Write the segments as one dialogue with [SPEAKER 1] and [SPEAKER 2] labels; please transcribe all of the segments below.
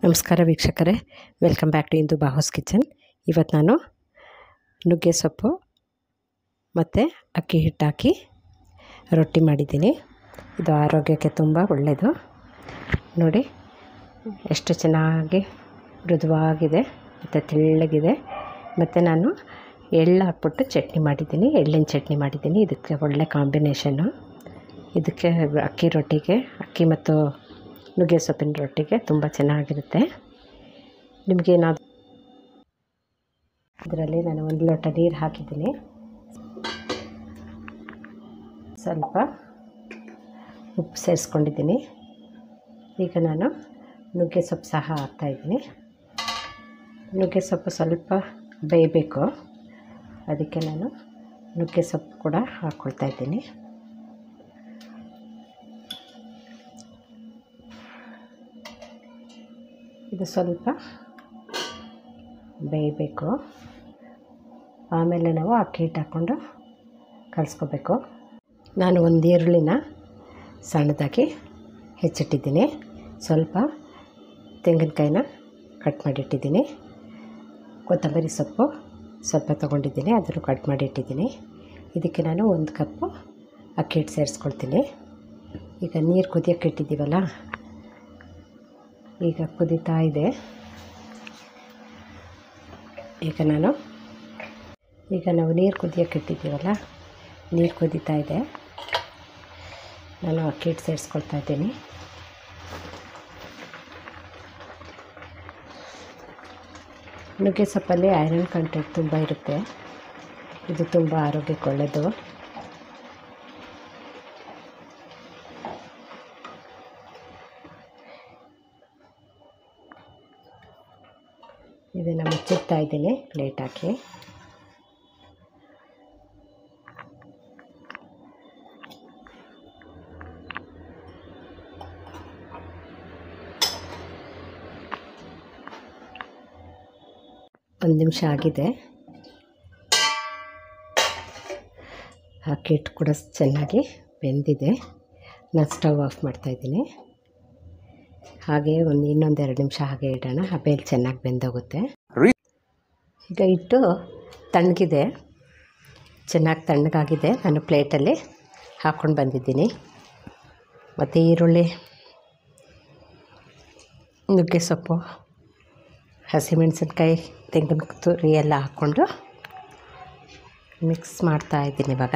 [SPEAKER 1] ನಮಸ್ಕಾರ ವೀಕ್ಷಕರೇ, welcome back to ಇಂದು ಬಾಹೋಸ್ ಕಿಚನ್. ಇವತ್ತು ನಾನು ನುಗ್ಗೆ ಸೊಪ್ಪು ಮತ್ತು ಅಕ್ಕಿ ಹಿಟ್ಟು ಹಾಕಿ ರೊಟ್ಟಿ ಮಾಡಿದ್ದೀನಿ. ಇದು ಆರೋಗ್ಯಕ್ಕೆ ತುಂಬ ಒಳ್ಳೆಯದು. ನೋಡಿ ಎಷ್ಟು ಚೆನ್ನಾಗಿ ಮೃದುವಾಗಿದೆ ಮತ್ತು ತೆಳ್ಳಗಿದೆ. ಮತ್ತು ನಾನು ಎಳ್ಳು ಹಾಕ್ಬಿಟ್ಟು ಚಟ್ನಿ ಮಾಡಿದ್ದೀನಿ, ಎಳ್ಳಿನ ಚಟ್ನಿ ಮಾಡಿದ್ದೀನಿ. ಇದಕ್ಕೆ ಒಳ್ಳೆ ಕಾಂಬಿನೇಷನ್ನು. ಇದಕ್ಕೆ ಅಕ್ಕಿ ರೊಟ್ಟಿಗೆ, ಅಕ್ಕಿ ಮತ್ತು ನುಗ್ಗೆ ಸೊಪ್ಪಿನ ರೊಟ್ಟಿಗೆ ತುಂಬ ಚೆನ್ನಾಗಿರುತ್ತೆ. ನಿಮಗೇನಾದರೂ ಇದರಲ್ಲಿ ನಾನು 1 ಲೋಟ ನೀರು ಹಾಕಿದ್ದೀನಿ. ಸ್ವಲ್ಪ ಉಪ್ಪು ಸೇರಿಸ್ಕೊಂಡಿದ್ದೀನಿ. ಈಗ ನಾನು ನುಗ್ಗೆ ಸೊಪ್ಪು ಸಹ ಹಾಕ್ತಾಯಿದ್ದೀನಿ. ನುಗ್ಗೆ ಸೊಪ್ಪು ಸ್ವಲ್ಪ ಬೇಯಬೇಕು, ಅದಕ್ಕೆ ನಾನು ನುಗ್ಗೆ ಸೊಪ್ಪು ಕೂಡ ಹಾಕ್ಕೊಳ್ತಾಯಿದ್ದೀನಿ. ಇದು ಸ್ವಲ್ಪ ಬೇಯಬೇಕು. ಆಮೇಲೆ ನಾವು ಅಕ್ಕಿ ಹಿಟ್ಟು ಹಾಕ್ಕೊಂಡು ಕಲಿಸ್ಕೋಬೇಕು. ನಾನು ಒಂದು ಈರುಳ್ಳಿನ ಸಣ್ಣದಾಗಿ ಹೆಚ್ಚಿಟ್ಟಿದ್ದೀನಿ. ಸ್ವಲ್ಪ ತೆಂಗಿನಕಾಯಿನ ಕಟ್ ಮಾಡಿಟ್ಟಿದ್ದೀನಿ. ಕೊತ್ತಂಬರಿ ಸೊಪ್ಪು ಸ್ವಲ್ಪ ತೊಗೊಂಡಿದ್ದೀನಿ, ಅದನ್ನು ಕಟ್ ಮಾಡಿಟ್ಟಿದ್ದೀನಿ. ಇದಕ್ಕೆ ನಾನು 1 ಕಪ್ಪು ಅಕ್ಕಿ ಹಿಟ್ಟು ಸೇರಿಸ್ಕೊಳ್ತೀನಿ. ಈಗ ನೀರು ಕುದಿಯೋಕ್ಕೆ ಇಟ್ಟಿದ್ದೀವಲ್ಲ, ಈಗ ಕುದೀತಾ ಇದೆ. ಈಗ ನಾವು ನೀರು ಕುದಿಯೋಕ್ಕೆ ಇಟ್ಟಿದ್ದೀವಲ್ಲ, ನೀರು ಕುದೀತಾ ಇದೆ. ನಾನು ಅಕ್ಕಿ ಹಿಟ್ಟು ಸೇರಿಸ್ಕೊಳ್ತಾ ಇದ್ದೀನಿ. ನುಗ್ಗೆ ಸೊಪ್ಪಲ್ಲಿ ಐರನ್ ಕಂಟೆಂಟ್ ತುಂಬ ಇರುತ್ತೆ. ಇದು ತುಂಬ ಆರೋಗ್ಯಕ್ಕೆ ಒಳ್ಳೆಯದು. ಇದನ್ನು ಮುಚ್ಚಿಡ್ತಾ ಇದ್ದೀನಿ ಪ್ಲೇಟ್ ಹಾಕಿ. ಒಂದು ನಿಮಿಷ ಆಗಿದೆ. ಅಕ್ಕಿ ಹಿಟ್ಟು ಕೂಡ ಚೆನ್ನಾಗಿ ಬೆಂದಿದೆ. ನಾನು ಸ್ಟವ್ ಆಫ್ ಮಾಡ್ತಾಯಿದ್ದೀನಿ. ಹಾಗೆ ಇನ್ನೊಂದು 2 ನಿಮಿಷ ಹಾಗೆ ಇಡೋಣ. ಬೇಲ್ ಚೆನ್ನಾಗಿ ಬೆಂದೋಗುತ್ತೆ. ಈಗ ಹಿಟ್ಟು ತಣ್ಣಗಿದೆ, ಚೆನ್ನಾಗಿ ತಣ್ಣಗಾಗಿದೆ. ನಾನು ಪ್ಲೇಟಲ್ಲಿ ಹಾಕ್ಕೊಂಡು ಬಂದಿದ್ದೀನಿ. ಮತ್ತು ಈರುಳ್ಳಿ, ನುಗ್ಗೆ ಸೊಪ್ಪು, ಹಸಿಮೆಣಸಿನ್ಕಾಯಿ, ತೆಂಗಿನ ತುರಿ ಎಲ್ಲ ಹಾಕ್ಕೊಂಡು ಮಿಕ್ಸ್ ಮಾಡ್ತಾಯಿದ್ದೀನಿ. ಇವಾಗ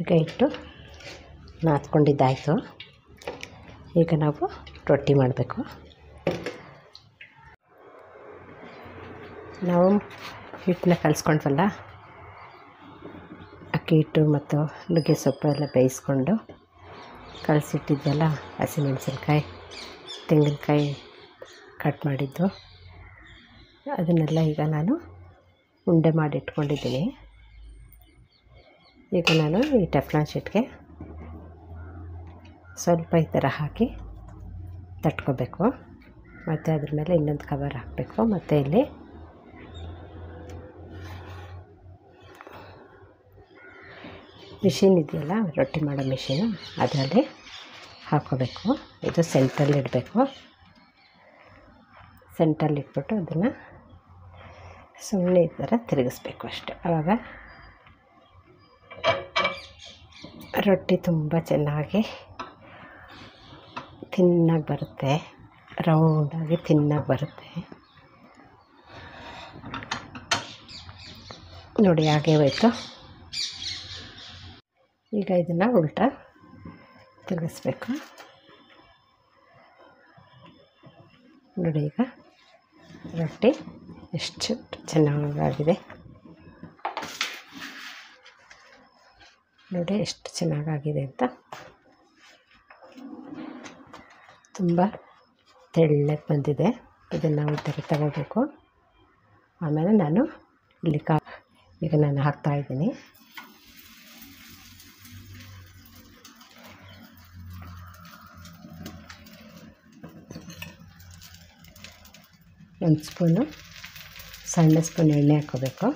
[SPEAKER 1] ಈಗ ಇಟ್ಟು ನಾದ್ಕೊಂಡಿದ್ದಾಯಿತು. ಈಗ ನಾವು ರೊಟ್ಟಿ ಮಾಡಬೇಕು. ನಾವು ಹಿಟ್ಟನ್ನ ಕಲಿಸ್ಕೊಂಡ್ವಲ್ಲ, ಅಕ್ಕಿ ಹಿಟ್ಟು ಮತ್ತು ನುಗ್ಗೆ ಸೊಪ್ಪು ಎಲ್ಲ ಬೇಯಿಸ್ಕೊಂಡು ಕಲಸಿಟ್ಟಿದ್ದೆಲ್ಲ, ಹಸಿಮೆಣಸಿನ್ಕಾಯಿ, ತೆಂಗಿನಕಾಯಿ ಕಟ್ ಮಾಡಿದ್ದು, ಅದನ್ನೆಲ್ಲ ಈಗ ನಾನು ಉಂಡೆ ಮಾಡಿ ಇಟ್ಕೊಂಡಿದ್ದೀನಿ. ಈಗ ನಾನು ಈ ಟೆಫ್ಲಾನ್ ಶೀಟ್ಗೆ ಸ್ವಲ್ಪ ಈ ಥರ ಹಾಕಿ ತಟ್ಕೋಬೇಕು. ಮತ್ತು ಅದ್ರ ಮೇಲೆ ಇನ್ನೊಂದು ಕವರ್ ಹಾಕಬೇಕು. ಮತ್ತು ಇಲ್ಲಿ ಮಿಷಿನ್ ಇದೆಯಲ್ಲ, ರೊಟ್ಟಿ ಮಾಡೋ ಮಿಷಿನು, ಅದರಲ್ಲಿ ಹಾಕ್ಕೋಬೇಕು. ಇದು ಸೆಂಟ್ರಲ್ಲಿ ಇಡಬೇಕು. ಸೆಂಟ್ರಲ್ಲಿ ಇಟ್ಬಿಟ್ಟು ಅದನ್ನು ಸುಮ್ಮನೆ ಈ ಥರ ತಿರುಗಿಸ್ಬೇಕು ಅಷ್ಟೆ. ಆವಾಗ ರೊಟ್ಟಿ ತುಂಬ ಚೆನ್ನಾಗಿ ತಿನ್ನಾಗಿ ಬರುತ್ತೆ, ರೌಂಡಾಗಿ ತಿನ್ನಾಗಿ ಬರುತ್ತೆ. ನೋಡಿ ಹಾಗೆ ಹೋಯ್ತು. ಈಗ ಇದನ್ನು ಉಲ್ಟಾ ತಿರುಗಿಸ್ಬೇಕು. ನೋಡಿ ಈಗ ರೊಟ್ಟಿ ಎಷ್ಟು ಚೆನ್ನಾಗಾಗಿದೆ. ನೋಡಿ ಎಷ್ಟು ಚೆನ್ನಾಗಾಗಿದೆ ಅಂತ. ತುಂಬ ತೆಳ್ಳಗೆ ಬಂದಿದೆ. ಇದನ್ನು ನಾವು ಈ ಥರ ತಗೋಬೇಕು. ಆಮೇಲೆ ನಾನು ಇಲ್ಲಿ ಈಗ ನಾನು ಹಾಕ್ತಾಯಿದ್ದೀನಿ. ಒಂದು ಸ್ಪೂನು ಸಣ್ಣ ಸ್ಪೂನ್ ಎಣ್ಣೆ ಹಾಕ್ಕೋಬೇಕು.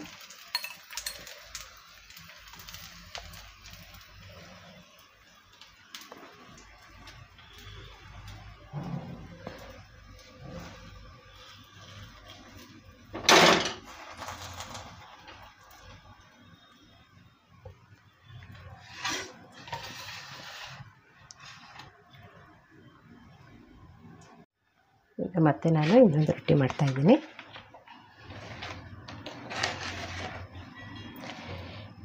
[SPEAKER 1] ಈಗ ಮತ್ತೆ ನಾನು ಇನ್ನೊಂದು ರೊಟ್ಟಿ ಮಾಡ್ತಾಯಿದ್ದೀನಿ.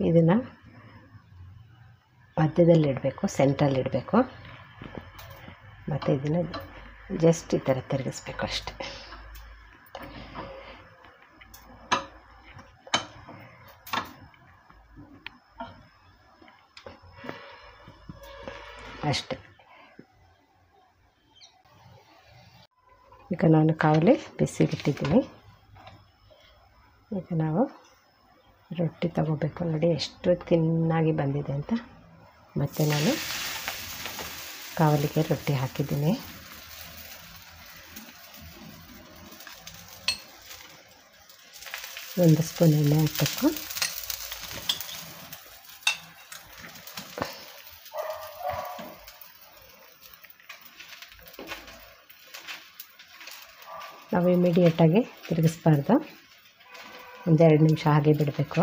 [SPEAKER 1] ಇದನ್ನು ಮಧ್ಯದಲ್ಲಿ ಇಡಬೇಕು, ಸೆಂಟ್ರಲ್ಲಿ ಇಡಬೇಕು. ಮತ್ತು ಇದನ್ನು ಜಸ್ಟ್ ಈ ಥರ ತಿರುಗಿಸ್ಬೇಕು ಅಷ್ಟೆ. ಅಷ್ಟೆ. ಈಗ ನಾನು ಕಾವಲಿ ಬಿಸಿಗಿಟ್ಟಿದ್ದೀನಿ. ಈಗ ನಾವು ರೊಟ್ಟಿ ತಗೋಬೇಕು. ನೋಡಿ ಎಷ್ಟು ತಿನ್ನಾಗಿ ಬಂದಿದೆ ಅಂತ. ಮತ್ತು ನಾನು ಕಾವಲಿಗೆ ರೊಟ್ಟಿ ಹಾಕಿದ್ದೀನಿ. ಒಂದು ಸ್ಪೂನ್ ಎಣ್ಣೆ ಹಾಕಬೇಕು. ನಾವು ಇಮಿಡಿಯೇಟಾಗಿ ತಿರುಗಿಸ್ಬಾರ್ದು, ಒಂದು 2 ನಿಮಿಷ ಹಾಗೆ ಬಿಡಬೇಕು.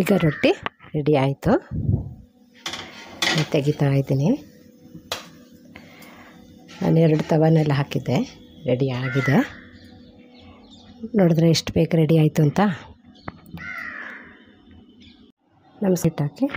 [SPEAKER 1] ಈಗ ರೊಟ್ಟಿ ರೆಡಿ ಆಯಿತು. ತೆಗಿತಾ ಇದ್ದೀನಿ. ನಾನು 2 ತವನೆಲ್ಲ ಹಾಕಿದ್ದೆ, ರೆಡಿ ಆಗಿದೆ. ನೋಡಿದ್ರೆ ಎಷ್ಟು ಬೇಗ ರೆಡಿ ಆಯಿತು ಅಂತ. ನಮ್ಮ ಸಿಟ್ಟು ಹಾಕಿ